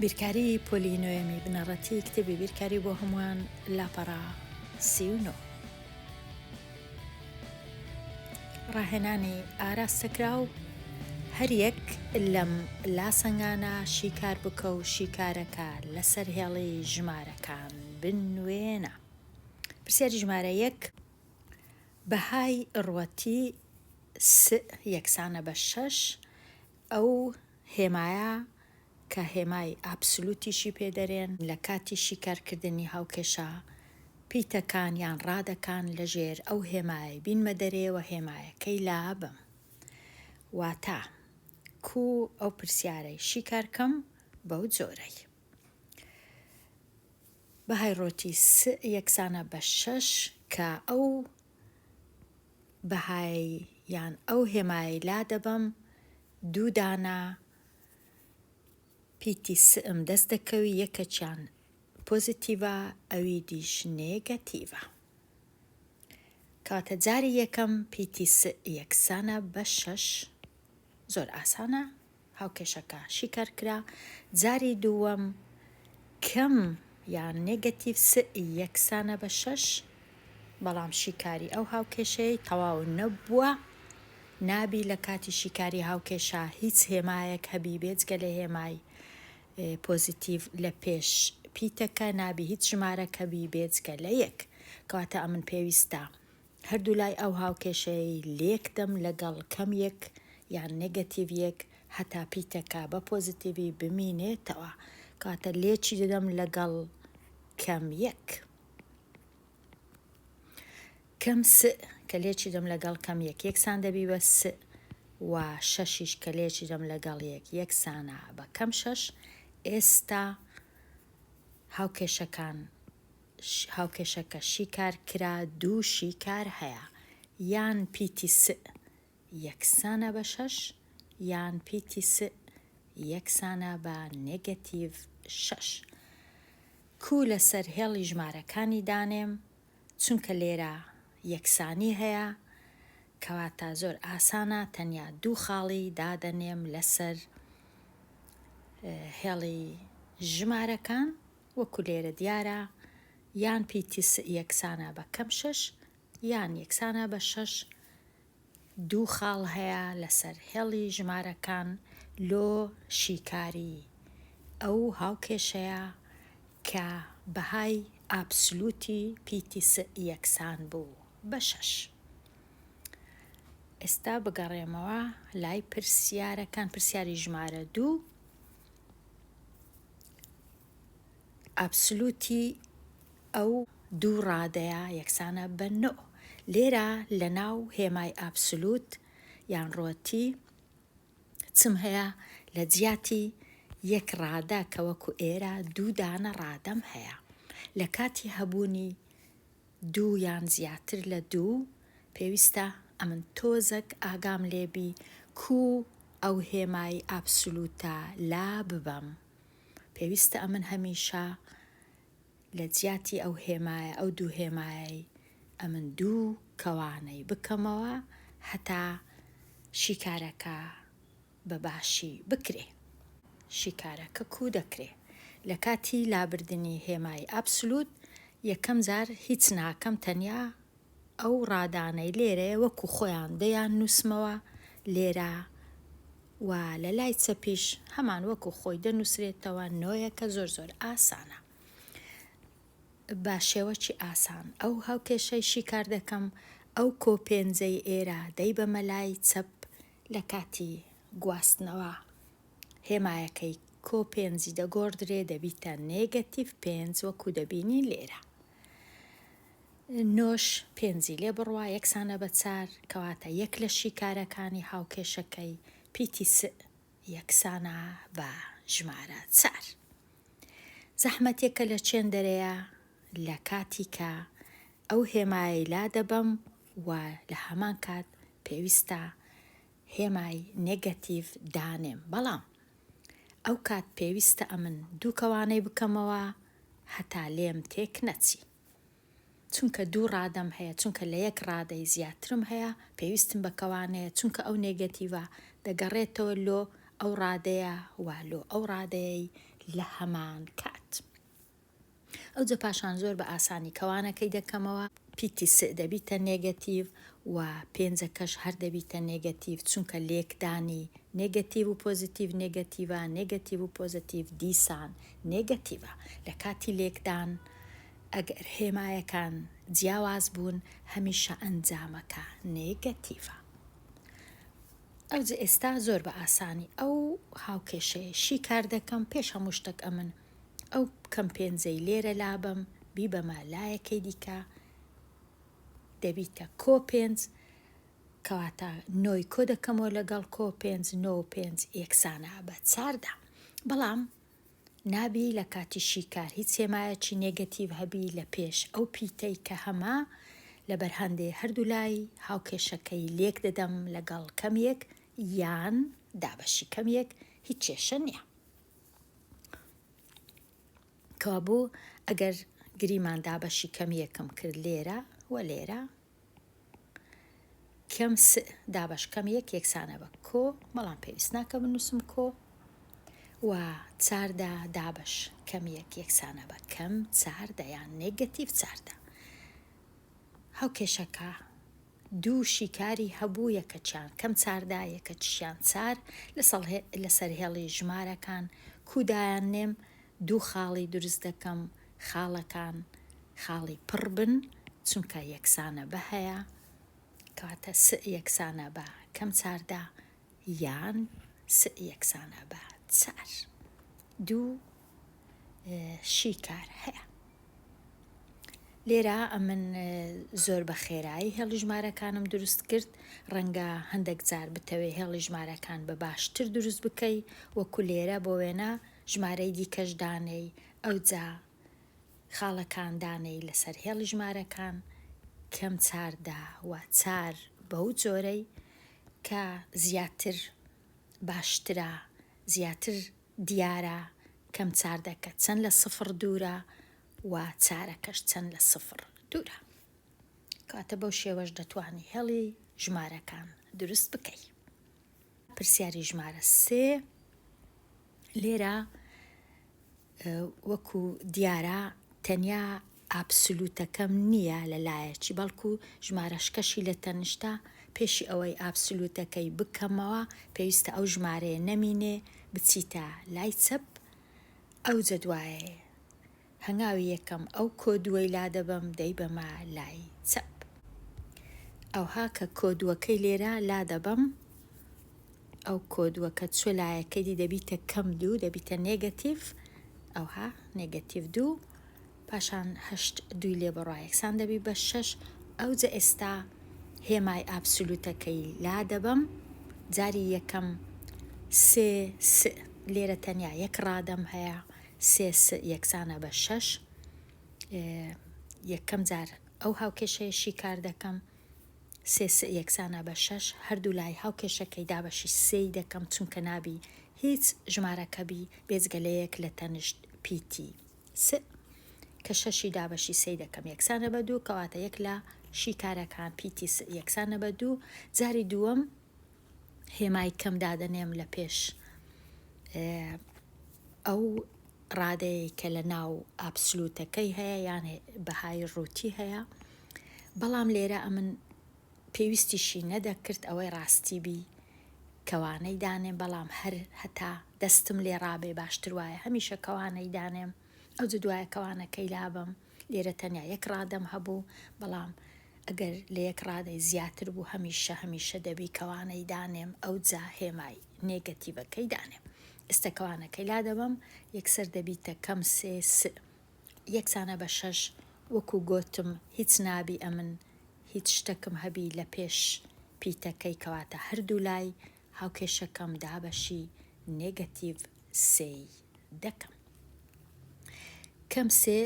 بیرکاری پۆلینۆیەمی بنەڕەتی کتێبی بیرکاری بۆ هەمووان لاپەڕا 39 ڕاهێنانی ئاراستەکرا و هەر یەک لەم لاسەنگانە شیکار بکە و شیکارەکە لەسەر هێڵی ژمارەکان بنوێنە. پرسیاری ژمارە 1 بەهای ڕوەتی یەکسانە بە 6 ئەو هێمایە کە هێمای ئابسولوتیشی پێدەرێن لە کاتی شیکارکردنی هاوکێشە پیتەکان یان ڕادەکان لەژێر ئەو هێمای بینمە دەرێەوە هێمایەکەی لابم. واتە کو ئەو پرسیارەی شیکارکەم بەو جۆرەی بەهای ڕۆتی یەکسانە بە 6 کە ئەو بەهای یان ئەو هێمای لا دەبم دوو دانە پیتی سئم دەست دەکەوی یەکەچیان پۆزیتیڤە ئەوی دیش نێگەتیڤە. کاتە جاری یەکەم پیتی یەکسانە بە 6 زۆر ئاسانە هاوکێشەکە شیکار کرا. جاری دووەم کەم یان نێگەتیڤ یەکسانە بە 6 بەڵام شیکاری ئەو هاوکێشەی تەواو نەبووە، نابی لە کاتی شیکاری هاوکێشە هیچ هێمایەک هەبی بێجگە لە هێمای پۆزیتیڤ لە پێش پیتەکە، نابی هیچ ژمارەک هەبی بێجگە لە 1. کەواتە ئەمن پێویستە هەردوو لای ئەو هاوکێشەی لێکدەم لەگەڵ کەم 1 یان نێگەتیڤ 1 هەتا پیتەکە بە پۆزیتیڤی بمینێتەوە. کەواتە لێکی دەدەم لەگەڵ کەم 1 کەم کە لێکی دەم لەگەڵ کەم 1 یەکسان دەبی بە و 6 کە لێکی دەم لەگەڵ 1 یەکسانە بە کەم 6. ئێستا هاوکێشەکە شیکار کرا، دوو شیکار هەیە، یان پیتی یەکسانە بە 6 یان پیتی یەکسانە بە نێگەتیڤ 6. کو لەسەر هێڵی ژمارەکانی دانێم چونکە لێرە یەکسانی هەیە، کەواتە زۆر ئاسانە تەنیا دوو خاڵی دادەنێم لەسەر هێڵی ژمارەکان وەکو لێرە دیارە، یان پیتی یەکسانە بە کەم 6 یان یەکسانە بە 6. دوو خاڵ هەیە لەسەر هێڵی ژمارەکان لۆ شیکاری ئەو هاوکێشەیە کە بەهای ئابسولوتی پیتی یەکسان بوو بە 6. ئێستا بگەڕێمەوە لای پرسیارەکان. پرسیاری ژمارە 2 ئابسولوتی ئەو دوو ڕادەیە یەکسانە بە 9. لێرە لە ناو هێمای ئابسولوت یان ڕۆتی چم هەیە لە جیاتی یەک ڕادە کە وەکو ئێرە دوو دانە ڕادەم هەیە. لە کاتی هەبوونی دوو یان زیاتر لە دوو پێویستە ئەمن تۆزێک ئاگام لێبی کو ئەو هێمای ئابسولوتە لا ببەم. پێویستە ئەمن هەمیشە لە جیاتی ئەو هێمایە ئەو دوو هێمایی ئەمن دوو کەوانەی بکەمەوە هەتا شیکارەکە بەباشی بکرێ. شیکارەکە کو دەکرێ لە کاتی لابردنی هێمای ئابسولوت یەکەم جار هیچ ناکەم، تەنیا ئەو ڕادانەی لێرەیە وەکو خۆیان دەیان نووسمەوە لێرە و لە لای چەپیش هەمان وەکو خۆی دەنووسرێتەوە. نۆیەکە زۆر ئاسانە، بە شێوەکی ئاسان ئەو هاوکێشەی شیکار دەکەم. ئەو کۆپێنجەی ئێرە دەی بەمە لای چەپ لە کاتی گواستنەوە هێمایەکەی کۆپێنجی دەگۆڕدرێ دەبیتە نێگەتیڤ 5 وەکو دەبینی لێرە. 9 پێنجی لێ بڕوا یەکسانە بە 4 کەواتە یەک لە شیکارەکانی هاوکێشەکەی پیتی یەکسانە بە ژمارە 4. زەحمەتێکە لە چێندەرەیە لە کاتی کە ئەو هێمایی لا دەبەم و لە هەمان کات پێویستە هێمای نێگەتیڤ دانێم، بەڵام ئەو کات پێویستە ئەمن دوو کەوانەی بکەمەوە هەتا لێم تێک نەچی، چونکە دوو ڕادەم هەیە، چونکە لە یەک ڕادەی زیاترم هەیە پێویستم بە کەوانەیە، چونکە ئەو نێگەتیڤە دەگەڕێتەوە لۆ ئەو ڕادەیە و لۆ ئەو ڕادەیەی لە هەمان کات. ئەوجە پاشان زۆر بە ئاسانی کەوانەکەی دەکەمەوە. پیتی س دەبیتە نێگەتیڤ و پێنجەکەش هەر دەبیتە نێگەتیڤ، چونکە لێکدانی نێگەتیڤ و پۆزیتیڤ نێگەتیڤە، نێگەتیڤ و پۆزیتیڤ دیسان نێگەتیڤە. لە کاتی لێکدان ئەگەر هێمایەکان جیاواز بوون هەمیشە ئەنجامەکە نێگەتیڤە. ئەوجە ئێستا زۆر بە ئاسانی ئەو هاوکێشەیەشی کار دەکەم. پێش هەموو شتێک ئەمن ئەو کەم پێنجەی لێرە لابم بیبەمە لایەکەی دیکە دەبیتە کۆ پێنج، کەواتە نۆی کۆ دەکەمەوە لەگەڵ کۆ پێنج، نۆ و پێنج یەکسانە بە چاردا. بەڵام نابی لە کاتی شیکار هیچ هێمایەکی نێگەتیڤ هەبی لە پێش ئەو پیتەی کە هەما لە بەرهەندێ هەردوو لای هاوکێشەکەی لێک دەدەم لەگەڵ کەمیەک یان دابەشی کەمیەک، هیچ کێشە نییە. کەوابوو ئەگەر گریمان دابەشی کەمیەکم کرد لێرە و لێرە، کەم س دابەش کەمیەک یەکسانە بە کۆ، بەڵام پێویست ناکە بنووسم کۆ، و چاردا دابەش کەمیەک یەکسانە بە کەم چاردە یان نێگەتیڤ چاردە. هاوکێشەکە دوو شیکاری هەبوو، یەکەچیان کەم چاردا، یەکەچیان چار. لەسەر هێڵی ژمارەکان کودایان نێم دوو خاڵی دروست دەکەم، خاڵەکان خاڵی پڕ بن چونکە یەکسانە بە هەیە، کەواتە س یەکسانە بە کەم چاردا یان س یەکسانە بە چار. دوو شیکار هەیە. لێرە ئەمن زۆر بە خێرایی هێڵی ژمارەکانم دروست کرد. ڕەنگە هەندێک جار بتەوێ هێڵی ژمارەکان بە باشتر دروست بکەی، وەکو لێرە بۆ وێنە ژمارەی دیکەش دانەی، ئەوجا خاڵەکان دانەی لەسەر هێڵی ژمارەکان کەم چاردا و چار بەو جۆرەی کە زیاتر باشترە، زیاتر دیارە کەم چاردەکە چەند لە سفر دوورە و چارەکەش چەند لە سفر دوورە. کەواتە بەو شێوەش دەتوانی هێڵی ژمارەکان دروست بکەی. پرسیاری ژمارە سێ لێرە وەکو دیارە تەنیا ئابسولوتەکەم نییە لە لایەکی، بەڵکو ژمارەشکەشی لە تەنیشتە. پێشی ئەوەی ئابسولوتەکەی بکەمەوە پێویستە ئەو ژمارەیە نەمینێ بچیتە لای چەپ. ئەو جەدوایە هەنگاوی یەکەم ئەو کۆدووەی لا دەبم دەیبەمە لای چەپ. ئەوها کە کۆدووەکەی لێرە لا دەبم، ئەو کۆدووەکە چۆ لایەکەی دەبیتە کەم دوو، دەبیتە نێگەتیڤ، ئەوها نێگەتیڤ دوو، پاشان هەشت دوی لێ بەڕای یەکسان دەبی بە شەش. ئەوجە ئێستا هێمای ئابسولوتەکەی لا دەبم، جاری یەکەم سێ س لێرە تەنیا یەک ڕادەم هەیە، سێ س یەکسانە بە شەش. یەکەم جار ئەو هاوکێشەیەشی کار دەکەم، سێ س یەکسانە بە شەش، هەردوو لای هاوکێشەکەی دابەشی سێی دەکەم چونکە نابی هیچ ژمارەکەبی بێجگەلەیەک لە تەنیشت پیتی س، کە شەشی دابەشی سێی دەکەم یەکسانە بە دوو، کەواتە یەک لە شیکارەکان پیتی س یەکسانە بە دوو. جاری دووەم هێمای کەم دادەنێم لە پێش ئەو ڕادەیە کە لە ناو ئابسولوتەکەی هەیە یان بەهای ڕووتی هەیە، بەڵام لێرە ئەمن پێویستیشی نەدەکرد ئەوەی ڕاستی بی کەوانەی دانێم، بەڵام هەر هەتا دەستم لێ ڕابێ باشتر وایە هەمیشە کەوانەی دانێم. ئەو دوایە کەوانەکەی لابم، لێرە تەنیا یەک ڕادەم هەبوو، بەڵام ئەگەر لە یەک ڕادەی زیاتر بوو هەمیشە دەبی کەوانەی دانێم، ئەو جا هێمای نێگەتیڤەکەی دانێم. ئێستا کەوانەکەی لا دەبم، یەکسەر دەبیتە کەم سێ س یەکسانە بە شەش. وەکو گۆتم هیچ نابی ئەمن هیچ شتێکم هەبی لە پێش پیتەکەی، کەواتە هەردوو لای هاوکێشەکەم دابەشی نێگەتیڤ سێی دەکەم. کەم سێ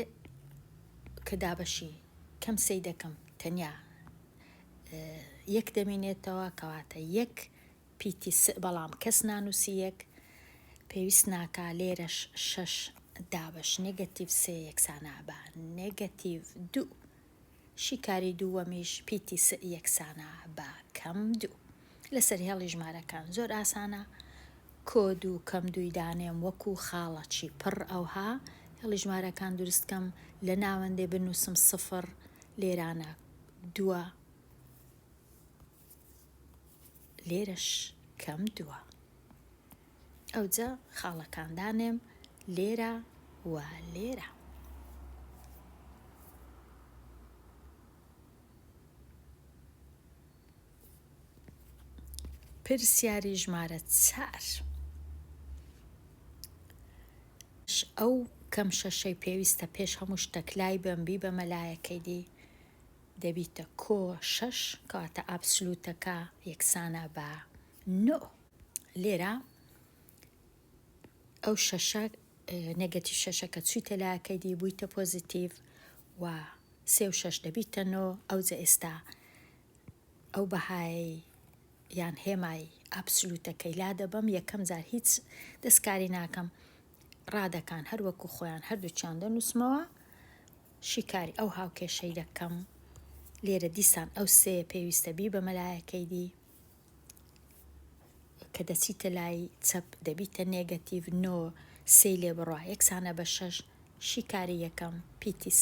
کە دابەشی کەم سێی دەکەم تەنیا یەک دەمێنێتەوە، کەواتە یەک پیتی س، بەڵام کەس نانووسی یەک، پێویست ناکە لێرەش شەش دابەش نێگەتیڤ سێ یەکسانە بە نێگەتیڤ دوو. شیکاری دووەمیش پیتی س یەکسانە بە کەم دوو. لەسەر هێڵی ژمارەکان زۆر ئاسانە، کۆد و کەم دووی دانێم وەکو خاڵەکی پڕ ئەوها هێڵی ژمارەکان دروستکەم لە ناوەندێ بنووسم 0 لێرانە 2 لێرەش کەم 2 ئەوجا خاڵەکان دانێم لێرە و لێرە. پرسیاری ژمارە 4 ئەو کەم شەشەی پێویستە پێش هەموو شتێک لای بمبی بە مەلایەکەی دی دەبیتە کۆ 6 کەواتە ئابسولوتەکە یەکسانە بە 9. لێرە ئەو شەشە نێگەتیڤ شەشەکە چوویتە لایەکەی دی بوویتە پۆزیتیڤ و 3 و 6 دەبیتە 9. ئەوجا ئێستا ئەو بەهای یان هێمای ئابسولوتەکەی لا دەبەم یەکەم جار هیچ دەستکاری ناکەم ڕادەکان هەروەکو خۆیان هەردووچیان دەنووسمەوە شیکاری ئەو هاوکێشەی دەکەم. لێرە دیسان ئەو 3 پێویستە بی بە مەلایەکەی دی کە دەچیتە لای چەپ دەبیتە نێگەتیڤ 9 3 لێ بڕوا یەکسانە بە 6 شیکاری یەکەم پیتی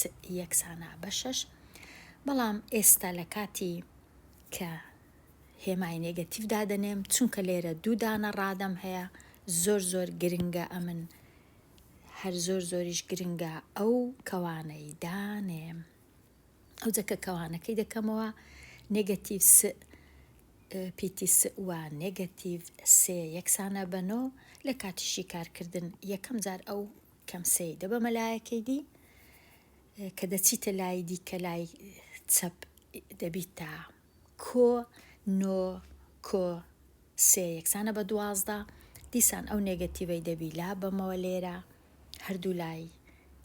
یەکسانە بە 6. بەڵام ئێستا لە کاتی کە هێمای نێگەتیڤ دادەنێم چونکە لێرە 2 دانە ڕادەم هەیە زۆر گرنگە ئەمن هەر زۆریش گرنگە ئەو کەوانەی دانێم. ئەوجا کە کەوانەکەی دەکەمەوە نێگەتیڤ پیتی و نێگەتیڤ 3 یەکسانە بە 9 لە کاتی شیکارکردن یەکەم جار ئەو کەم 3 دەبە مەلایەکەی دی کە دەچیتە لای دیکە لای چەپ دەبیتە کۆ 9 کۆ 3 یەکسانە بە 12. دیسان ئەو نێگەتیڤەی دەبی لا بەمەوە لێرە هەردوو لای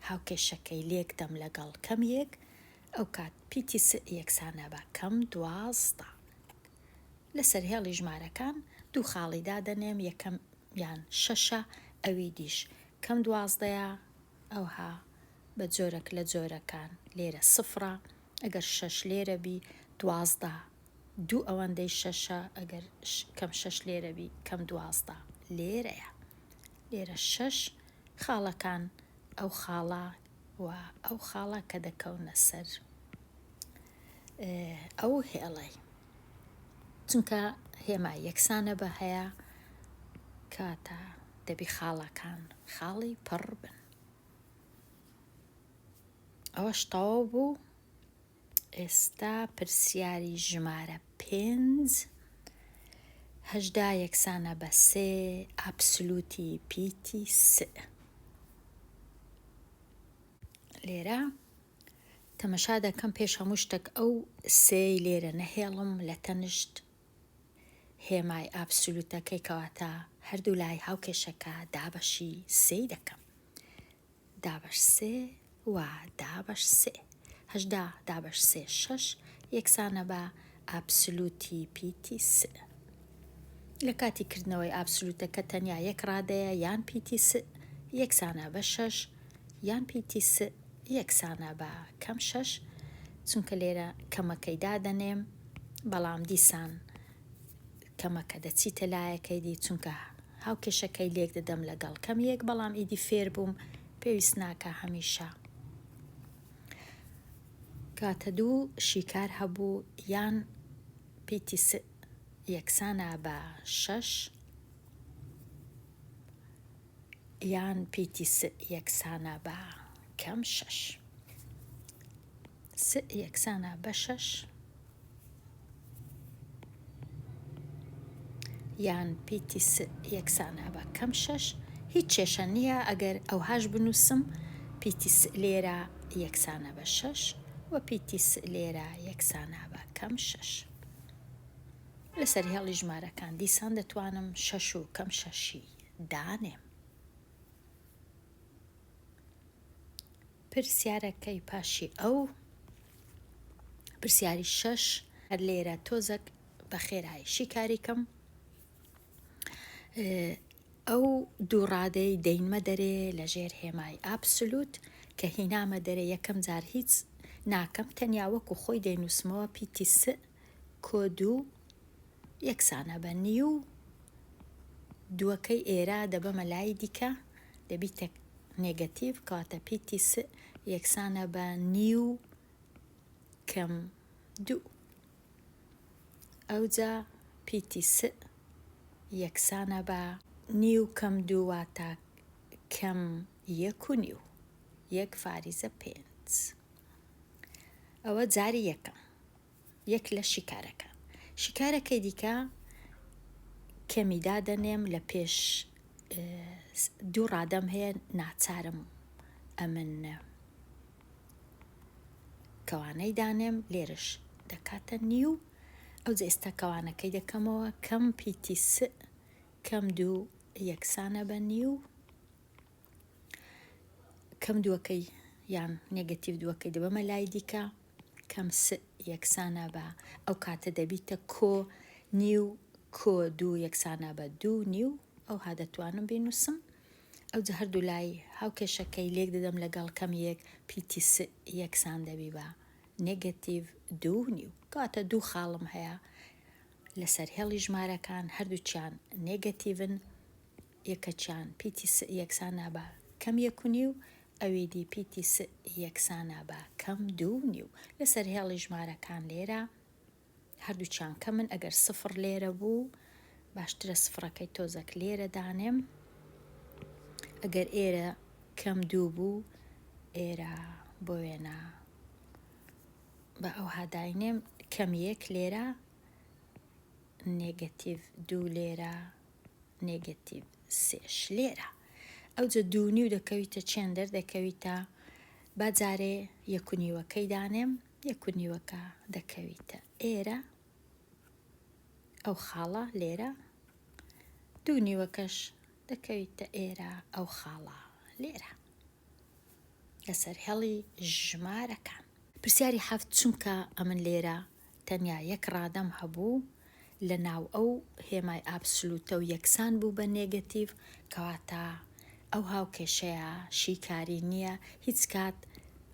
هاوکێشەکەی لێکدەم لەگەڵ کەم 1 ئەو کات پیتی یەکسانە بە کەم 12. لەسەر هێڵی ژمارەکان دوو خاڵی دادەنێم یەکەم یان 6 ئەوی دیش کەم 12 ئەوها بە جۆرەك لە جۆرەکان لێرە 0 ئەگەر 6 لێرە بی 12 دوو ئەوەندەی 6 ئەگەر کەم 6 لێرە بی کەم 12 لێرەیە. لێرە 6 خاڵەکان ئەو خاڵە و ئەو خاڵە کە دەکەونە سەر ئەو هێڵەی چونکە هێما یەکسانە بە هەیە کاتە دەبی خاڵەکان خاڵی پڕ بن. ئەوەش تەواو بوو. ئێستا پرسیاری ژمارە 5 هەژدا یەکسانە بە 3 ئابسولوتی پیتی 3. لێرە تەمەشا دەکەم پێش هەموو شتێک ئەو 3 لێرە نەهێڵم لە تەنشت هێمای ئابسولوتەکەی کەواتە هەردوو لای هاوکێشەکە دابەشی 3 دەکەم. دابەش 3 و دابەش 3 هەژدا دابەش 3 6 یەکسانە بە ئابسولوتی پیتی 3. لە کاتی کردنەوەی ئابسولوتەکە تەنیا یەک ڕادەیە یان پیتی 3 یەکسانە بە 6 یان پیتی 3 یەکسانە بە کەم 6 چونکە لێرە کەمەکەی دادەنێم بەڵام دیسان کەمەکە دەچیتە لایەکەی دی چونکە هاوکێشەکەی لێک دەدەم لەگەڵ کەم 1 بەڵام ئیدی فێر بووم پێویست ناکە هەمیشە کاتە 2 شیکار هەبوو یان پیتی 3 یەکسانە بە 6 یان پیتی 3 یەکسانە بە کەم 6 3 یەکسانە بە 6 یان پیتی 3 یەکسانە بە کەم 6 هیچ کێشە نییە ئەگەر ئەوهاش بنووسم پیتی 3 لێرە یەکسانە بە 6 و پیتی 3 لێرە یەکسانە بە کەم 6. لەسەر هێڵی ژمارەکان دیسان دەتوانم 6 و کەم 6 دانێم. پرسیارەکەی پاشی ئەو پرسیاری 6 هەر لێرە تۆزێک بە خێرایی شیکاریکەم ئەو دوو ڕادەی دەینمە دەرێ لە ژێر هێمای ئابسولوت کە هینامە دەرێ یەکەم جار هیچ ناکەم تەنیا وەکو خۆی دەینووسمەوە پیتی 3 کۆ 2 یەکسانە بە نیو دووەکەی ئێرە دەبەمە لای دیکە دەبیتە نێگەتیڤ کەواتە پیتی س یەکسانە بە نیو کەم دوو. ئەوجا پیتی س یەکسانە بە نیو کەم دوو واتە کەم یەک و نیو، 1/5. ئەوە جاری یەکەم، یەک لە شیکارەکە. شیکارەکەی دیکە کەمی دادەنێم لە پێش دوو ڕادەم هەیە ناچارم ئەمن کەوانەی دانێم لێرش دەکاتە نیو. ئەوجا ئێستا کەوانەکەی دەکەمەوە کەم پیتی س کەم دوو یەکسانە بە نیو، کەم دووەکەی یان نێگەتیڤ دووەکەی دەبەمە لای دیکە کەم س یەکسانە بە ئەو کاتە دەبیتە کۆ نیو کۆ دوو یەکسانە بە دوو نیو. ئەو ها دەتوانم بینووسم. ئەوجا هەردوو لای هاوکێشەکەی لێک دەدەم لەگەڵ کەم یەک پیتی س یەکسان دەبی بە نێگەتیڤ دوو نیو. کاتە دوو خاڵم هەیە لەسەر هێڵی ژمارەکان، هەردووچیان نێگەتیڤن، یەکەچیان پیتی س یەکسانە بە کەم یەک و نیو، ئەوی دی پیتی س یەکسانە بە کەم دوو نیو. لەسەر هێڵی ژمارەکان لێرە هەردووچیان کەمن. ئەگەر سفر لێرە بوو باشترە سفرەکەی تۆزەک لێرە دانێم. ئەگەر ئێرە کەم دوو بوو ئێرە بۆ وێنە بە ئەو هاداینێم کەم یەک لێرە نێگەتیڤ دوو لێرە نێگەتیڤ سێش لێرە. ئەوجا دوو نیو دەکەویتە چێن دەردەکەویتە باجارێ یەک و نیوەکەی دانێم، یەک و نیوەکە دەکەویتە ئێرە ئەو خاڵە لێرە، دوو نیوەکەش دەکەویتە ئێرە ئەو خاڵە لێرە لەسەر هێڵی ژمارەکان. پرسیاری حەفت چونکە ئەمن لێرە تەنیا یەک ڕادەم هەبوو لە ناو ئەو هێمای ئابسولوتە و یەکسان بوو بە نێگەتیڤ، کەواتە ئەو هاوکێشەیە شیکاری نییە، هیچ کات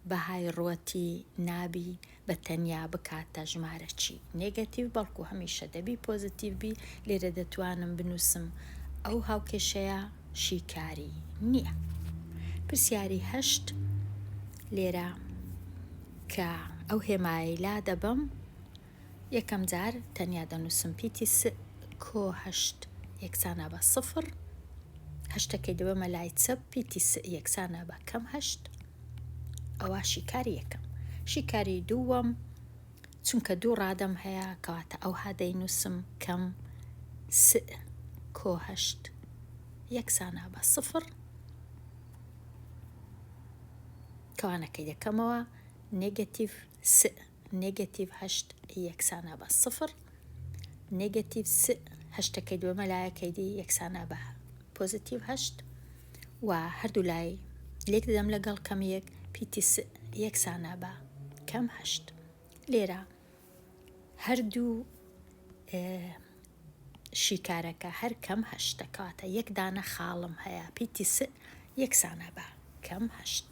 بەهای ڕوەتی نابی بە تەنیا بکاتە ژمارە چی نێگەتیڤ، بەڵکو هەمیشە دەبی پۆزیتیڤ بی. لێرە دەتوانم بنووسم ئەو هاوکێشەیە شیکاری نییە. پرسیاری هەشت لێرە کە ئەو هێمایی لا دەبم، یەکەم جار تەنیا دەنووسم پیتی س کۆ هەشت یەکسانە بە سفر، هەشتەکەی دەبەمە لای چەپ پیتی س یەکسانە بە کەم هەشت. ئەوە شیکاری یەکەم. شیکاری دووەم چونکە دوو ڕادەم هەیە کەواتە ئەو هادەی نووسم کەم س کۆ هەشت یەکسانە بە سفر، کەوانەکەی دەکەمەوە نێگەتیڤ س نێگەتیڤ هەشت یەکسانە بە سفر، نێگەتیڤ س هەشتەکەی دووەمە لایەکەی دی یەکسانە بە پۆزیتیڤ هەشت، و هەردوو لای لێک دەدەم لەگەڵ کەم یەک پیتی س یەکسانە بە کەم هەشت. لێرە هەردوو شیکارەکە هەر کەم هەشتە، کەواتە یەک دانە خاڵم هەیە پیتی س یەکسانە بە کەم هەشت،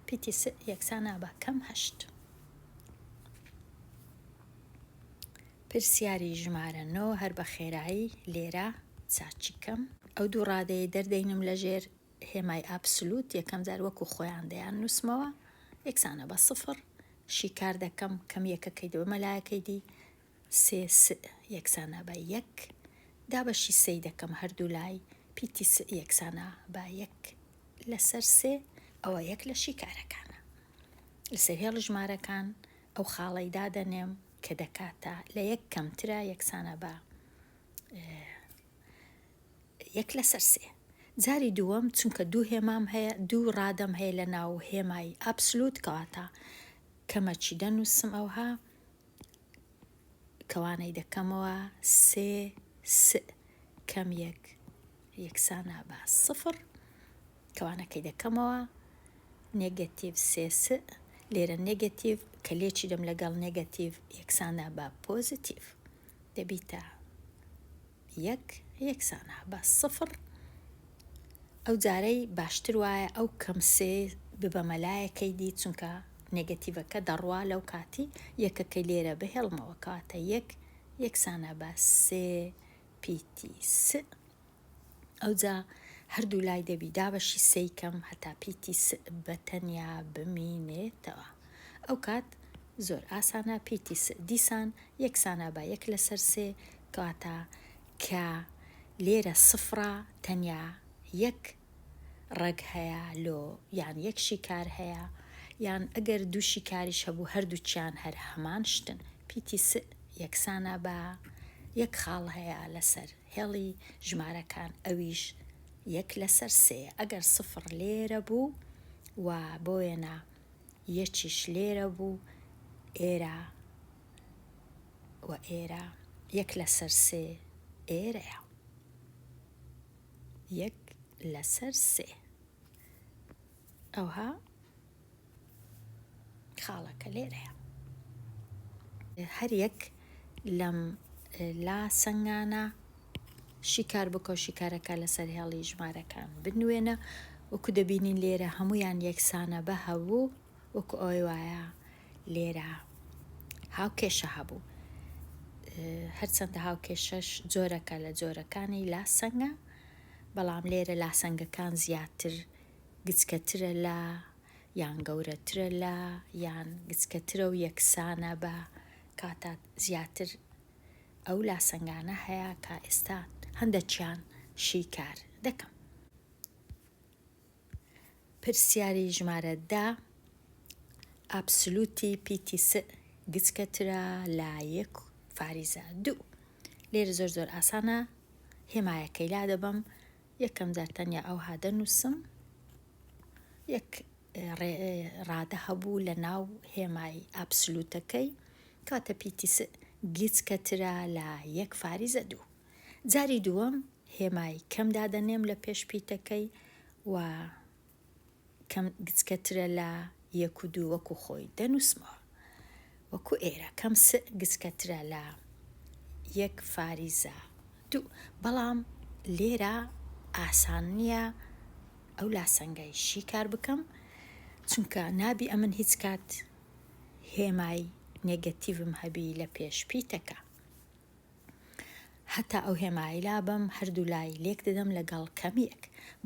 پیتی س یەکسانە بە کەم هەشت. پرسیاری ژمارە 9 هەر بە خێرایی لێرە چاچیکەم. ئەو دوو ڕادەیە دەردەینم لە ژێر هێمای ئابسولوت، یەکەم جار وەکو خۆیان دەیان نووسمەوە یەکسانە بە سفر، شیکار دەکەم کەم یەکەکەی دەوەمە لایەکەی دی سێ س یەکسانە بە یەک، دابەشی سەی دەکەم هەردوو لای پیتی س یەکسانە بە یەک لەسەر سێ. ئەوە یەک لە شیکارەکانە. لەسەر هێڵ ژمارەکان ئەو خاڵەی دادەنێم کە دەکاتە لە یەک کەمترە یەکسانە بە یەک لەسەر سێ. جاری دووەم چونکە دوو هێمام هەیە، دوو ڕادەم هەیە لە ناو هێمای ئابسولوت، کەواتە کەمەچی دەنووسم ئەوها کەوانەی دەکەمەوە سێ س کەم یەک یەکسانە بە سفر، کەوانەکەی دەکەمەوە نێگەتیڤ سێ س، لێرە نێگەتیڤ کە لێکی دەم لەگەڵ نێگەتیڤ یەکسانە بە پۆزیتیڤ دەبیتە یەک یەکسانە بە سفر. ئەو جارەی باشتر وایە ئەو کەم سێ ببەمە لایەکەی دی، چونکە نێگەتیڤەکە دەڕوا لەو کاتی، یەکەکەی لێرە بهێڵمەوە کاتە یەک یەکسانە بە سێ پیتی س ئەوجا هەردوو لای دەبی دابەشی سەیکەم هەتا پیتی س بەتەنیا بمینێتەوە. ئەو کات زۆر ئاسانە پیتی س دیسان یەکسانە بە یەک لەسەر سێ کەواتە کە لێرە سفرە تەنیا یەک ڕەگ هەیە لۆ یان یەک شیکار هەیە یان ئەگەر دوو شیکاریش هەبوو هەردووچیان هەر هەمان شتن پیتی س یەکسانە بە یەک خاڵ هەیە لەسەر هێڵی ژمارەکان ئەویش یەک لەسەر سێ. ئەگەر سفر لێرە بوو و بۆ وێنە یەکیش لێرە بوو ئێرە و ئێرە یەک لەسەر سێ ئێرەیە یەک لەسەر سێ. ئەوها خاڵەکە لێرەیە. هەر یەک لەم لا سەنگانە شیکار بکە و شیکارەکە لەسەر هێڵی ژمارەکان بنوێنە وەکو دەبینین لێرە هەمویان یەکسانە بە هەبوو وەکو ئەوەی وایە لێرە هاوکێشە هەبوو. هەرچەندە هاوکێشەش جۆرەکە لە جۆرەکانی لا سەنگە بەڵام لێرە لا سەنگەکان زیاتر گچکەترە لە یان گەورەترە لە یان گچکەترە و یەکسانە بە کاتات زیاتر ئەو لا سەنگانە هەیە کە ئێستا هەندێکیان شیکار دەکەم. پرسیاری ژمارە دا ئابسولوتی پیتی س گچکەترە لە یەک فاریزە دوو. لێرە زۆر ئاسانە هێمایەکەی لا دەبم یەکەم جار تەنیا ئەو هادەنووسم یەک ڕادە هەبوو لە ناو هێمای ئابسولوتەکەی کاتە پیتی س گچکەترە لە یەک فاریزە دوو. جاری دووەم هێمای کەم دادەنێم لە پێش پیتەکەی و کەم گچکەترە لە یەک و دوو وەکو خۆی دەنووسمەوە وەکو ئێرە کەم س گچکەترە لە یەک فاریزە دوو. بەڵام لێرە ئاسان نییە ئەو لاسەنگای شیکار بکەم چونکە نابی ئەمن هیچ کات هێمای نێگەتیڤم هەبی لە پێش پیتەکە. هەتا ئەو هێمایی لابم هەردوو لای لێک دەدەم لەگەڵ کەمیەک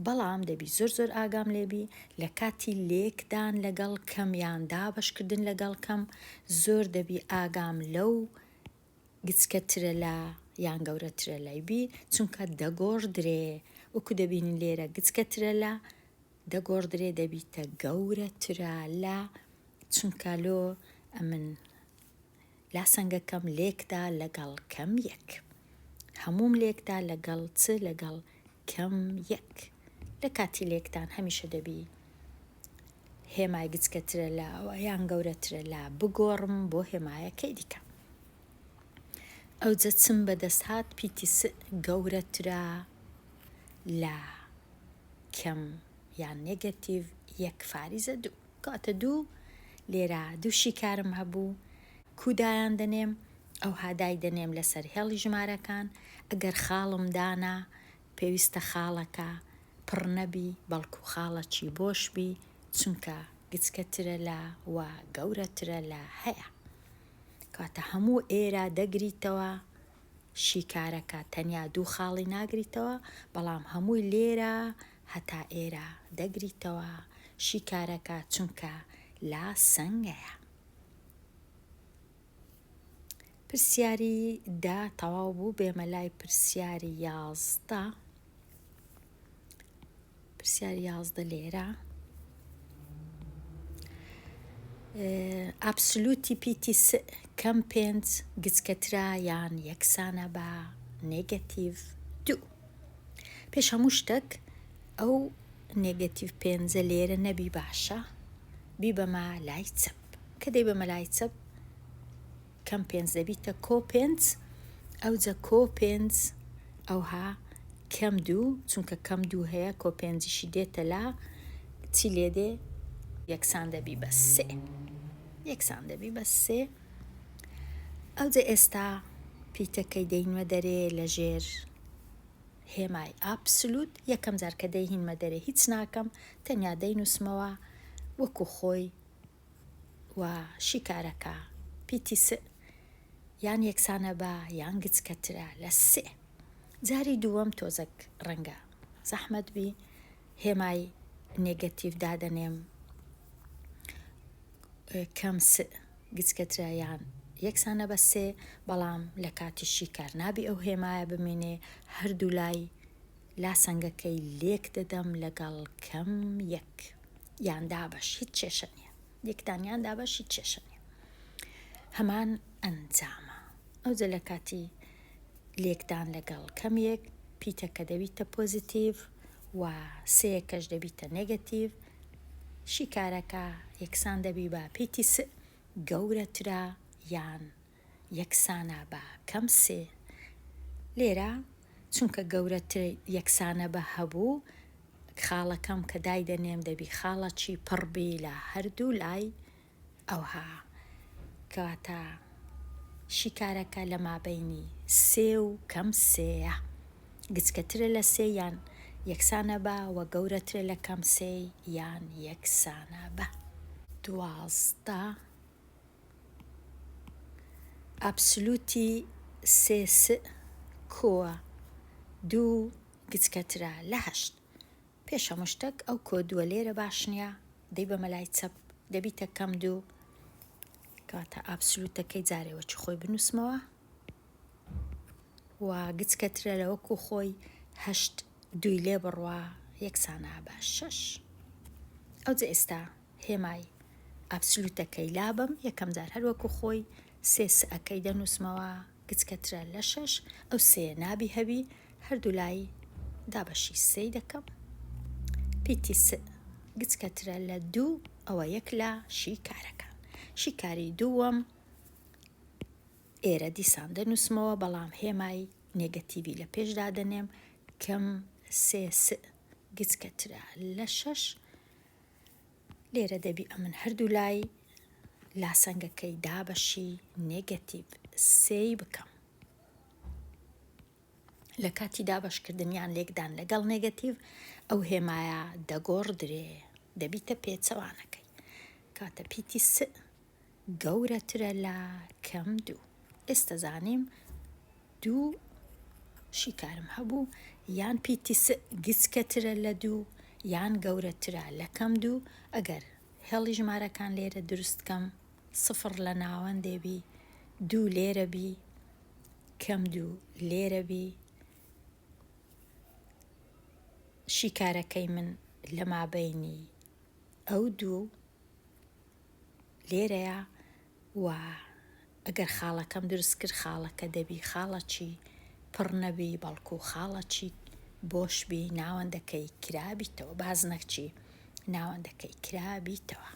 بەڵام دەبی زۆر ئاگام لێبی لە کاتی لێکدان لەگەڵ کەم یان دابەشکردن لەگەڵ کەم زۆر دەبی ئاگام لەو گچکەترە لە یان گەورەترە لای بی چونکە دەگۆڕدرێ وەکو دەبینین لێرە گچکەترە لە دەگۆڕدرێ دەبیتە گەورەترە لە چونکە لۆ ئەمن لاسەنگەکەم لێکدا لەگەڵ کەم یەک هەموم لێکدا لەگەڵ چ لەگەڵ کەم یەک. لە کاتی لێکدان هەمیشە دەبی هێمای گچکەترە لە یان گەورەترە لە بگۆڕم بۆ هێمایەکەی دیکە. ئەوجە چم بەدەست هات پیتی س گەورەترە لە کەم یان نێگەتیڤ یەک فاریزە دوو. کاتە دوو لێرە دوو شیکارم هەبوو کودایان دەنێم ئەو هادای دەنێم لەسەر هێڵی ژمارەکان ئەگەر خاڵم دانا پێویستە خاڵەکە پڕ نەبی بەڵکو خاڵەکی بۆش بی چونکە گچکەترە لە و گەورەترە لە هەیە. کاتە هەموو ئێرە دەگریتەوە شیکارەکە تەنیا دوو خاڵی ناگریتەوە بەڵام هەمووی لێرە هەتا ئێرە دەگریتەوە شیکارەکە چونکە لا سەنگەیە. پرسیاری دا تەواو بوو بێمە لای پرسیاری 11. پرسیاری 11 لێرە ئابسولوتی پیتی س کەم پێنج گچکەترە یان یەکسانە بە نێگەتیڤ دوو. پێش هەموو شتێک ئەو نێگەتیڤ پێنجە لێرە نەبی باشە بیبەمە لای چەپ کە دەی بەمە لای چەپ کەم پێنج دەبیتە کۆ پێنج ئەوجە کۆ پێنج ئەوها کەم دوو چونکە کەم دوو هەیە کۆ پێنجیشی دێتە لا چی لێ دێ یەکسان دەبی بە سێ یەکسان دەبی بە سێ. ئەوجە ئێستا پیتەکەی دەینوە دەرێ لە ژێر هێمای ئابسولوت یەکەم جار کە دەیهینمە دەرێ هیچ ناکەم تەنیا دەینووسمەوە وەکو خۆی و شیکارەکە پیتی س یان یەکسانە بە یان گچکەترە لە سێ. جاری دووەم تۆزێک ڕەنگە زەحمەت بی هێمای نێگەتیڤ دادەنێم کەم س گچکەترە یان یەکسانە بە سێ، بەڵام لە کاتیشی کار نابی ئەو هێمایە بمێنێ هەردوو لای لاسەنگەکەی لێک دەدەم لەگەڵ کەم یەک یان دابەش هیچ کێشە نییە، یەکدان یان دابەش هیچ کێشە نییە، هەمان ئەنجامە. ئەوجە لە کاتی لێکدان لەگەڵ کەم یەک پیتەکە دەبیتە پۆزیتیڤ و سێیەکەش دەبیتە نێگەتیڤ، شیکارەکە یەکسان دەبی بە پیتی س گەورەترە یان یەکسانە بە کەم سێ. لێرە چونکە گەورەتر یەکسانە بە هەبوو، خاڵەکەم کە دایدەنێم دەبی خاڵەکی پڕبی لە هەردوو لای ئەوها، کەواتە شیکارەکە لە مابەینی سێ و کەم سێیە، گچکەترە لە سێ یان یەکسانە بە و گەورەترە لە کەم سێ یان یەکسانە بە. 12 ئابسولوتی سێ س کۆوە 2 گچکەترە لە 8. پێش هەموو شتێک ئەو کۆدووە لێرە باش نییە، دەی بە مەلای چەپ دەبیتە کەم 2، کەواتە ئابسولوتەکەی جارێوە چ خۆی بنووسمەوە و گچکەترە لە وەکو خۆی 8 دوی لێ بڕوا یەکسانە بە 6. ئەوجە ئێستا هێمای ئابسولوتەکەی لابم یەکەم جار هەر وەکو خۆی سێ سەکەی دەنووسمەوە گچکەترە لە 6، ئەو سێ نابی هەبی هەردوو لای دابەشی سێی دەکەم، پیتی س گچکەترە لە 2 ئەوە یەک لە شیکارەکان. شیکاری دووەم ئێرە دیسان دەنووسمەوە، بەڵام هێمای نێگەتیڤی لە پێشدا دەنێم کەم سێ س گچکەترە لە 6. لێرە دەبی ئەمن هەردوو لای لاسەنگەکەی دابەشی نێگەتیڤ سێی بکەم. لە کاتی دابشکردنیان لێکدان لەگەڵ نێگەتیڤ ئەو هێمایە دەگۆڕدرێ، دەبیتە پێچەوانەکەی، کاتە پیتی س گەورەترە لە کەم 2. ئێستا زانیم 2 شیکارم هەبوو، یان پیتی س گچکەترە لە 2 یان گەورەترە لە کەم 2. ئەگەر هێڵی ژمارەکان لێرە دروستکەم، 0 لە ناوەندێ بی، 2 لێرە بی، کەم 2 لێرە بی، شیکارەکەی من لە مابەینی ئەو 2 لێرەیە و ئەگەر خاڵەکەم دروست کرد خاڵەکە دەبی خاڵەکی پڕ نەبی، بەڵکو خاڵەکی بۆش بی، ناوەندەکەی کرابیتەوە، باز نەکچی ناوەندەکەی کرابیتەوە.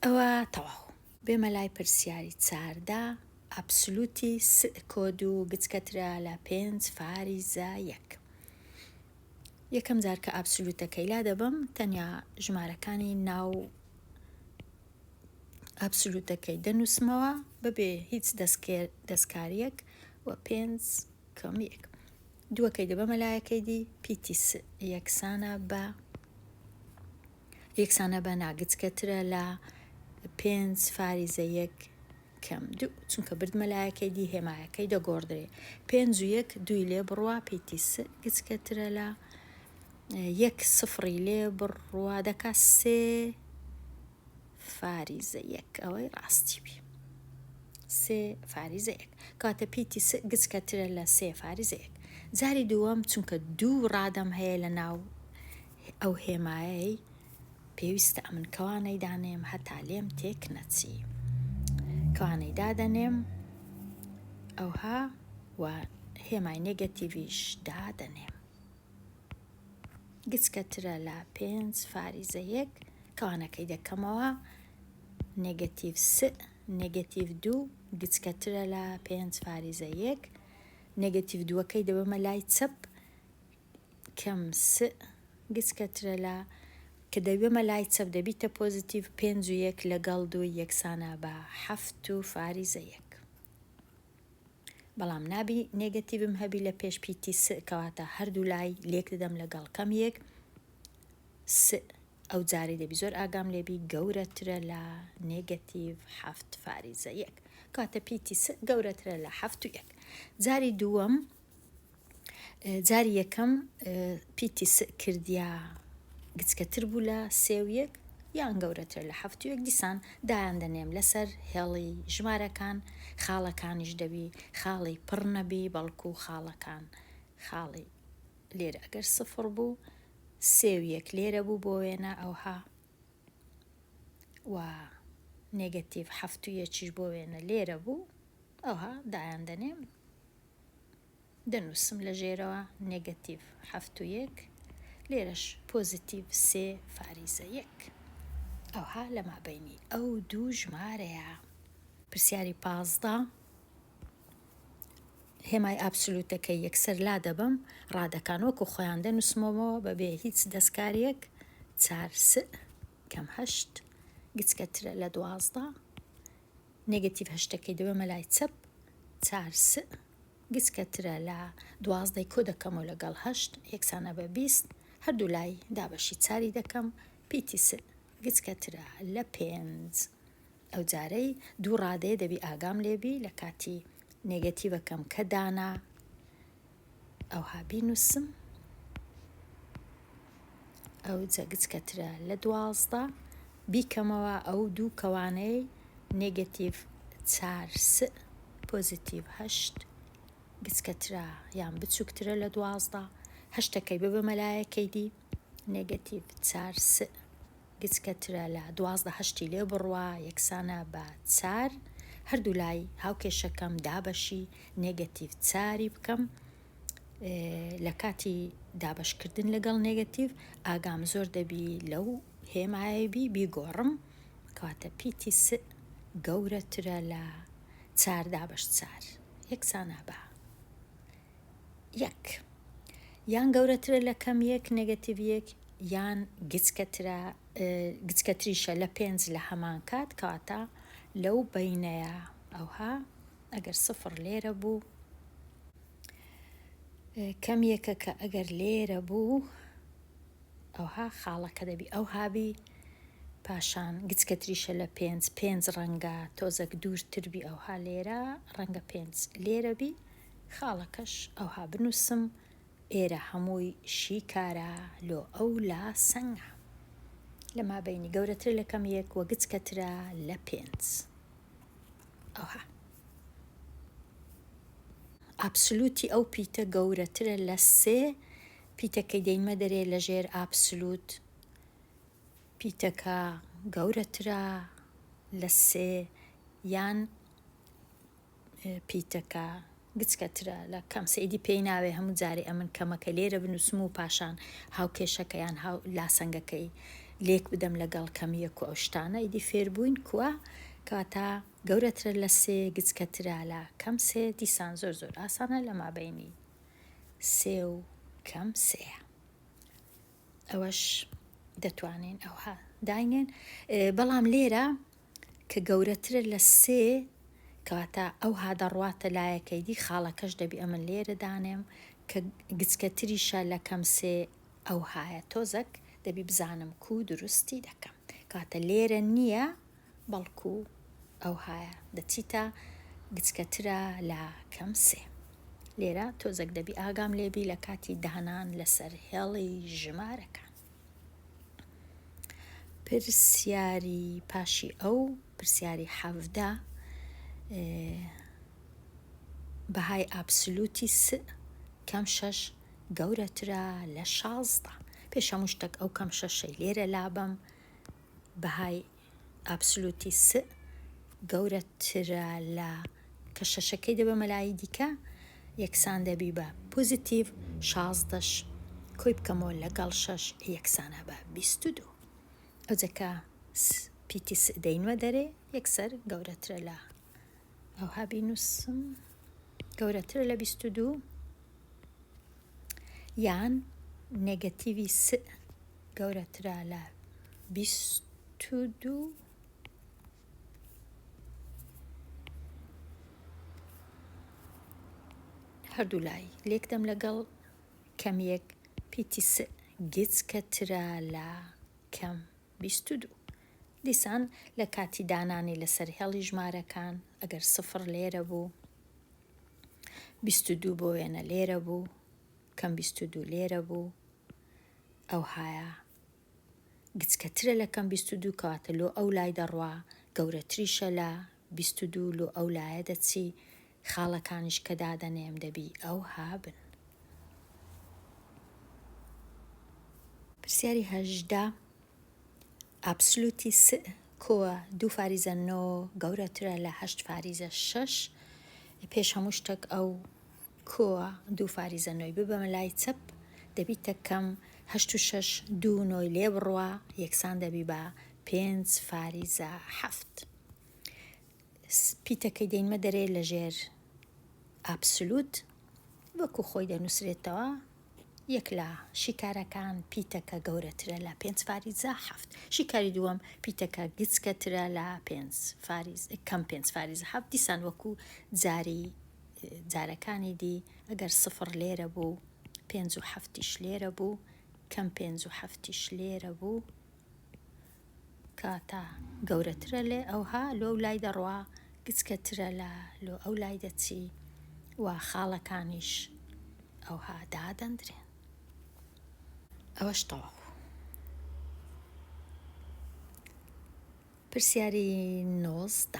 ئەوە تەواو. بێمە لای پرسیاری 14 ئابسولوتی س کۆد و گچکەترە لە 5 فاریزە 1. یەکەم جار کە ئابسولوتەکەی لا دەبم، تەنیا ژمارەکانی ناو ئابسولوتەکەی دەنووسمەوە بەبێ هیچ دەستکاریەک و 5 کەم 1. دووەکەی دەبە مەلایەکەی دی پیتی س یەکسانە بە ناگچکەترە لە 5 فاریزە 1 کەم 2، چونکە برد مەلایەکەی دی هێمایەکەی دەگۆڕدرێ، 5 و 1 دوی لێ بڕوا پیتی س گچکەترە لە 1 سفری لێ بڕوا دەکا 3 فاریزە 1. ئەوەی ڕاستی بی 3 فاریزە 1، کاتە پیتی س گچکەترە لە 3 فاریزە 1. جاری دووەم چونکە 2 ڕادەم هەیە لە ناو ئەو هێمایەی، پێویستە ئەمن کەوانەی دانێم هەتا لێم تێک نەچی، کەوانەی دادەنێم ئەوها و هێمای نێگەتیڤیش دادەنێم گچکەترە لە 5 فاریزە 1. کەوانەکەی دەکەمەوە نێگەتیڤ س نێگەتیڤ 2 گچکەترە لە 5 فاریزە 1. نێگەتیڤ 2ەکەی دەبەمە لای چەپ کەم س گچکەترە لە کە دەبێمە لای چەپ دەبیتە پۆزیتیڤ 5 و 1 لەگەڵ 2 یەکسانە بە 7 فاریزە 1. بەڵام نابی نێگەتیڤم هەبی لە پێش پیتی س، کەواتە هەردوو لای لێک دەدەم لەگەڵ کەم 1 س. ئەو جارەی دەبی زۆر ئاگام لێبی گەورەترە لە نێگەتیڤ 7 فاریزە 1، کاتە پیتی س گەورەترە لە 7 و 1. جاری دووەم جاری یەکەم پیتی س کردیا گچکەتر بوو لە 3 یان گەورەتر لە 7 دیسان دایان دەنێم لەسەر هێڵی ژمارەکان خاڵەکانیش دەبی خاڵی پڕ نەبی بەڵکو خاڵەکان خاڵی لێرە ئەگەر 0 بوو 3 لێرە بوو بۆ وێنە ئەوها و نێگەتیڤ 7 بۆ وێنە لێرە بوو ئەوها دایان دەنێم دەنووسم لە ژێرەوە نێگەتیڤ 7 لێرەش پۆزیتیڤ 3 فاریزە 1 ئەوها لە مابەینی ئەو دوو ژمارەیە. پرسیاری 15 هێمای ئابسولوتەکەی یەکسەر لا دەبم ڕادەکان وەکو خۆیان دەنووسمەوە بەبێ هیچ دەستکاریەک 4 س کەم 8 گچکەترە لە 12 نێگەتیڤ 8ەکەی دەبە مەلای چەپ 4 س گچکەترە لە 12 کۆ دەکەمەوە لەگەڵ 8 یەکسانە بە 20 هەردوو لای دابەشی 4 دەکەم پیتی س گچکەترە لە 5 ئەو جارەی دوو ڕادەیە دەبی ئاگام لێبی لە کاتی نێگەتیڤەکەم کە دانا ئەوها بینووسم ئەو جە گچکەترە لە 12 بیکەمەوە ئەو دوو کەوانەی نێگەتیڤ 4 س پۆزیتیڤ 8 گچکەترە یان بچووکترە لە 12 8ەکەی ببە مەلایەکەی دی نێگەتیڤ 4 س گچکەترە لە 12 هەشتی لێ بڕوا یەکسانە بە 4 هەردوو لای هاوکێشەکەم دابەشی نێگەتیڤ 4 بکەم لە کاتی دابشکردن لەگەڵ نێگەتیڤ ئاگام زۆر دەبی لەو هێمایەبی بیگۆڕم کەواتە پیتی س گەورەترە لە 4 دابش 4 یەکسانە بە 1 یان گەورەترە لە کەم 1 نێگەتیڤ 1 یان گچکەتریشە لە 5 لە هەمان کات کەواتە لەو بەینەیە ئەوها ئەگەر 0 لێرە بوو کەم یەکە کە ئەگەر لێرە بوو ئەوها خاڵەکە دەبی ئەو هابی پاشان گچکەتریشە لە 5 ڕەنگە تۆزەک دوورتربی ئەوها لێرە ڕەنگە 5 لێرە بی خاڵەکەش ئەوها بنووسم ئێرە هەمووی شیکارە لۆ ئەو لا سەنگە لە مابەینی گەورەتر لە کەم 1 وە گچکەترە لە 5 ئەوها ئابسولوتی ئەو پیتە گەورەترە لە 3 پیتەکەی دەینمە دەرێ لە ژێر ئابسولوت پیتەکە گەورەترە لە 3 یان پیتەکە گچکەترە لە کەم سەیدی پێی ناوێ هەموو جارێ ئەمن کەمەکە لێرە بنووسم و پاشان هاوکێشەکەیان لاسەنگەکەی لێک بدەم لەگەڵ کەم 1 و ئەو شتانە ئیدی فێربووین کووە کەواتە گەورەترە لە 3 گچکەترە لە کەم 3 دیسان زۆر ئاسانە لە مابەینی 3 و کەم 3 ئەوەش دەتوانین ئەوها داینێن بەڵام لێرە کە گەورەترە لە 3 کەواتە ئەو هادەڕواتە لایەکەی دی خاڵەکەش دەبی ئەمن لێرە دانێم کە گچکەتریشە لە کەم 3 ئەو هایە تۆزەک دەبی بزانم کو دروستی دەکەم کەواتە لێرە نییە بەڵکو ئەو هایە دەچیتە گچکەترە لە کەم 3 لێرە تۆزەک دەبی ئاگام لێبی لە کاتی دانان لەسەر هێڵی ژمارەکان. پرسیاری پاشی ئەو پرسیاری 17 بەهای ئابسولوتی س کەم 6 گەورەترە لە 16 پێش هەموو شتێک ئەو کەم 6 لێرە لابم بەهای ئابسولوتی س گەورەترە لە کە 6ەکەی دەبە مەلای دیکە یەکسان دەبی بە پۆزیتیڤ 16 کۆی بکەمەوە لەگەڵ 6 یەکسانە بە 22 ئەو جەکە پیتی س دەینوە دەرێ یەکسەر گەورەترە لە ئەوها بینووسم گەورەترە لە 22 یان نێگەتیڤی س گەورەترە لە 22 هەردوو لای لێکدەم لەگەڵ کەم 1 پیتی س گچکەترە لە کەم 22 دیسان لە کاتی دانانی لەسەر هێڵی ژمارەکان ئەگەر 0 لێرە بوو 22 بۆ وێنە لێرە بوو کەم 22 لێرە بوو ئەو هایە گچکەترە لە کەم 22 کەواتە لۆ ئەو لای دەڕوا گەورەتریشە لە 22 لۆ ئەو لایە دەچی خاڵەکانیش کە دادەنێم دەبی ئەو هابن. پرسیاری 18 ئابسولوتی س کۆوە 2 فاریزە 9 گەورەترە لە 8 فاریزە 6 پێش هەموو شتێک ئەو کۆوە 2 فاریزە 9 ببەمە لای چەپ دەبیتە کەم 8 و 6 2 9 لێ بڕوا یەکسان دەبی بە 5 فاریزە 7 پیتەکەی دەینمە دەرێ لە ژێر ئابسولوت وەکو خۆی دەنووسرێتەوە یەک لە شیکارەکان پیتەکە گەورەترە لە 5 فاریزە 7 شیکاری دووەم پیتەکە گچکەترە لە 5 کەم 5 فاریزە 7 دیسان وەکو جارەکانی دی ئەگەر 0 لێرە بوو 5 و 7 لێرە بوو کەم 5 و 7 لێرە بوو کاتە گەورەترە لێ ئەوها لۆ لای دەڕوا گچکەترە لە لۆ ئەو لای دەچی و خاڵەکانیش ئەوها دادەندرێن. ئەوەش تەواو. پرسیاری 19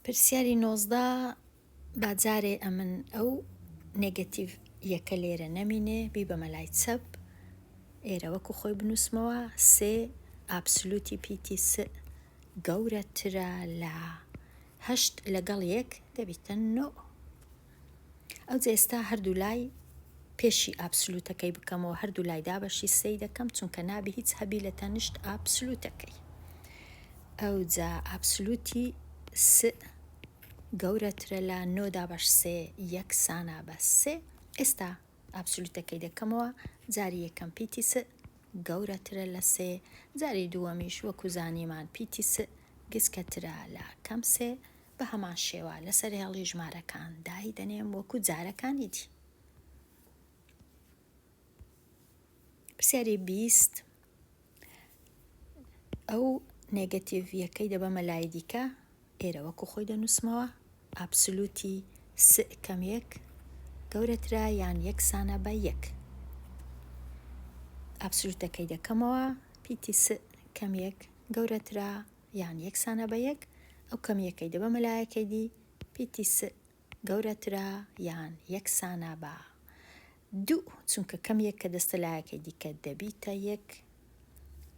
پرسیاری 19 باجارێ ئەمن ئەو نێگەتیڤ یەکە لێرە نەمینێ بی بەمە لای چەپ ئێرە وەکو خۆی بنووسمەوە سێ ئابسولوتی پیتی س گەورەترە لە 8 لەگەڵ 1 دەبیتە 9 ئەو جێستا هەردوو لای پێشی ئابسولوتەکەی بکەمەوە هەردوو لای دابەشی سێی دەکەم چونکە نابی هیچ هەبی لە تەنیشت ئابسولوتەکەی ئەو جا ئابسولوتی س گەورەترە لە 9 دابەش سێ یەکسانە بە سێ ئێستا ئابسولوتەکەی دەکەمەوە جاری یەکەم پیتی س گەورەترە لە سێ جاری دووەمیش وەکو زانیمان پیتی س گچکەترە لە کەم سێ بە هەمان شێوە لەسەر هێڵی ژمارەکان دای دەنێم وەکو جارەکانی دی. پرسیاری 20 ئەو نێگەتیڤ یەکەی دەبەمە لای دیکە ئێرە وەکو خۆی دەنووسمەوە ئابسولوتی س کەم 1 گەورەترە یان یەکسانە بە 1 ئابسولوتەکەی دەکەمەوە پیتی س کەم 1 گەورەترە یان یەکسانە بە 1 ئەو کەم یەکەی دەبەمە لایەکەی دی پیتی س گەورەترە یان یەکسانە بە 2 چونکە کەم 1 کە دەستە لایەکەی دیکە دەبیتە 1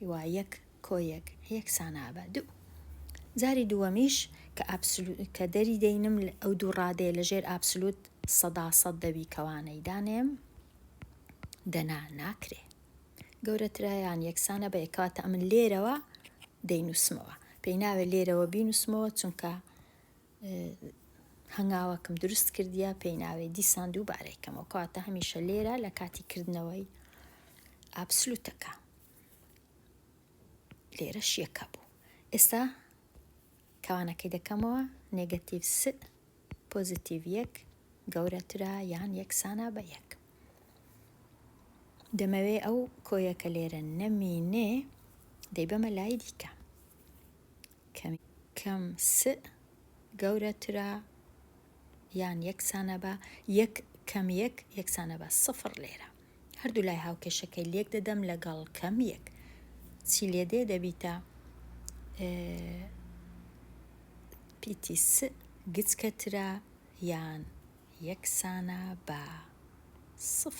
وا 1 کۆ 1 یەکسانە بە 2 جاری دووەمیش کە دەری دەینم ئەو دوو ڕادەیە لە ژێر ئابسولوت 100% دەبی کەوانەی دانێم دەنا ناکرێ گەورەترە یان یەکسانە بە یەکاتە ئەمن لێرەوە دەینووسمەوە پێی ناوێت لێرەوە بینووسمەوە چونکە هەنگاوەکەم دروست کردیە پێی ناوێت دیسان دووبارەیکەمەوە کەواتە هەمیشە لێرە لە کاتی کردنەوەی ئابسولوتەکە لێرەش یەکە بوو. ئێستا کەوانەکەی دەکەمەوە نێگەتیڤ س پۆزیتیڤ 1 گەورەترە یان یەکسانە بە 1 دەمەوێ ئەو کۆیەکە لێرە نەمینێ دەیبەمە لای دیکە کەم س گەورەترە یان یەکسانە بە 1 کەم 1 یەکسانە بە 0 لێرە هەردوو لای هاوکێشەکەی لێک دەدەم لەگەڵ کەم 1 چی لێدێ دەبیتە پیتی س گچکەترە یان یەکسانە بە 0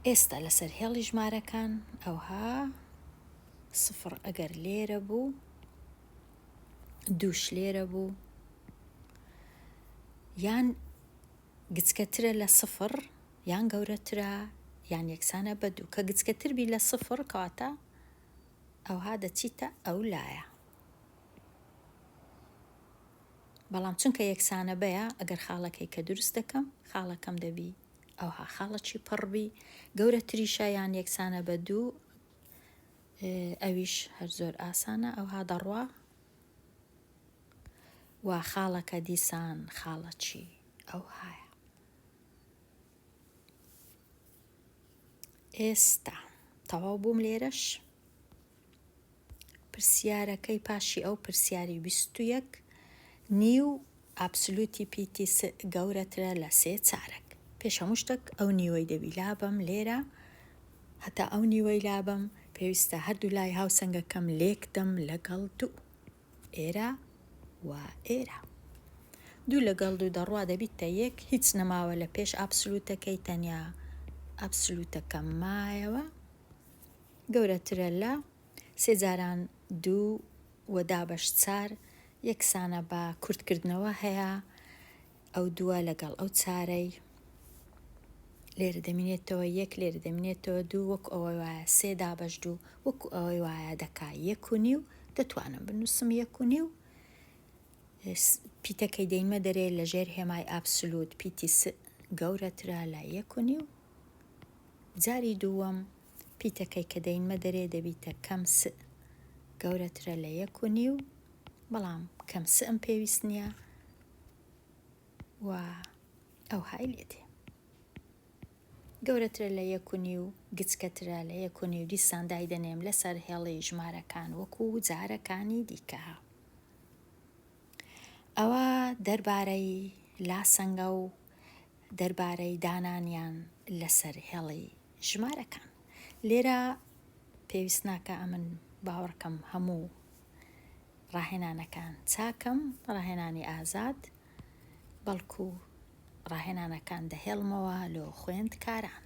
ئێستا لەسەر هێڵی ژمارەکان ئەوها 0 ئەگەر لێرە بوو 2 لێرە بوو یان گچکەترە لە 0 یان گەورەترە یان یەکسانە بە 2 کە گچکەتر بی لە 0 کەواتە ئەوها دەچیتە ئەو لایە بەڵام چونکە یەکسانە بەیە ئەگەر خاڵەکەی کە دروست دەکەم خاڵەکەم دەبی ئەوها خاڵەکی پڕبی گەورەتریشە یان یەکسانە بە 2 ئەویش هەر زۆر ئاسانە ئەوها دەڕوا و خاڵەکە دیسان خاڵەکی ئەوهایە. ئێستا تەواو بووم لێرەش پرسیارەکەی پاشی ئەو پرسیاری 21 نیو ئابسولوتی پیتی س گەورەترە لە 3 چارەک. پێش هەموو شتێک ئەو نیوەی دەبی لابم لێرە، هەتا ئەو نیوەی لابم پێویستە هەردوو لای هاوسەنگەکەم لێکدەم لەگەڵ 2 ئێرە و ئێرە. 2 لەگەڵ 2 دەڕوا دەبیتە 1، هیچ نەماوە لە پێش ئابسولوتەکەی، تەنیا ئابسولوتەکەم مایەوە، گەورەترە لە 3 جاران 2 وەدا بەش 4 یەکسانە بە کورتکردنەوە هەیە. ئەو 2 لەگەڵ ئەو 4ەی لێرە دەمێنێتەوە 1، لێرە دەمێنێتەوە 2، وەکو ئەوەی وایە 3 دابەش 2، وەکو ئەوەی وایە دەکا 1.5. دەتوانم بنووسم 1.5. پیتەکەی دەینمە دەرێ لە ژێر هێمای ئابسولوت پیتی س گەورەترە لە 1.5. جاری دووەم پیتەکەی کە دەینمە دەرێ دەبیتە کەم س گەورەترە لە 1.5، بەڵام کەم س ئەم پێویست نییە و ئەو های لێدێ. گەورەترە لە 1.5 گچکەترە لە 1.5. دیسان دایدەنێم لەسەر هێڵی ژمارەکان وەکو جارەکانی دیکە. ئەوە دەربارەی لاسەنگە و دەربارەی دانانیان لەسەر هێڵی ژمارەکان. لێرە پێویست ناکە ئەمن باوەڕکەم هەموو ڕاهێنانەکان چاکەم، ڕاهێنانی ئازاد، بەڵکو ڕاهێنانەکان دەهێڵمەوە لۆ خوێندکاران.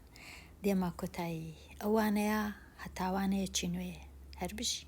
دێمە کۆتایی ئەوانەیە هەتاوانەیەکی نوێ هەر بژی.